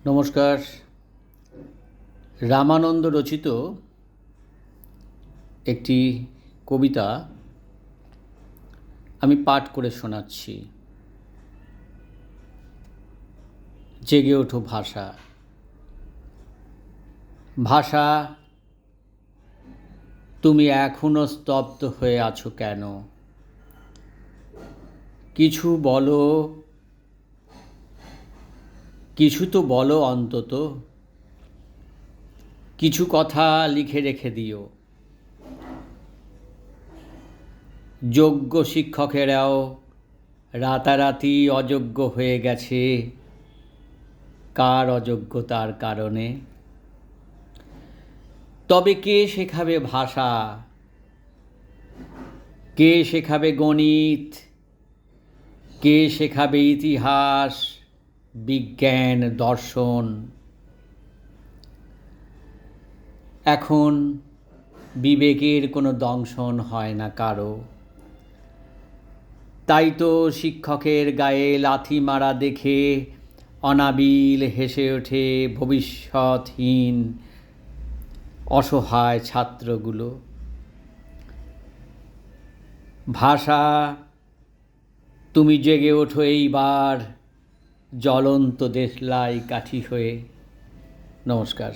নমস্কার। রামানন্দ রচিত একটি কবিতা আমি পাঠ করে শোনাচ্ছি। জেগে ওঠো ভাষা। ভাষা, তুমি এখনো স্তব্ধ হয়ে আছো কেন? কিছু বলো, কিছু তো বলো অন্তত। কিছু কথা লিখে রেখে দিও। যোগ্য শিক্ষকেরাও রাতারাতি অযোগ্য হয়ে গেছে। কার অযোগ্যতার কারণে? তবে কে শেখাবে ভাষা? কে শেখাবে গণিত? কে শেখাবে ইতিহাস, বিজ্ঞান, দর্শন? এখন বিবেকের কোনো দংশন হয় না কারো। তাই তো শিক্ষকের গায়ে লাথি মারা দেখে অনাবিল হেসে ওঠে ভবিষ্যৎহীন অসহায় ছাত্রগুলো। ভাষা, তুমি জেগে ওঠো এইবার জ্বলন্ত দেশলাই কাঠি হয়ে। নমস্কার।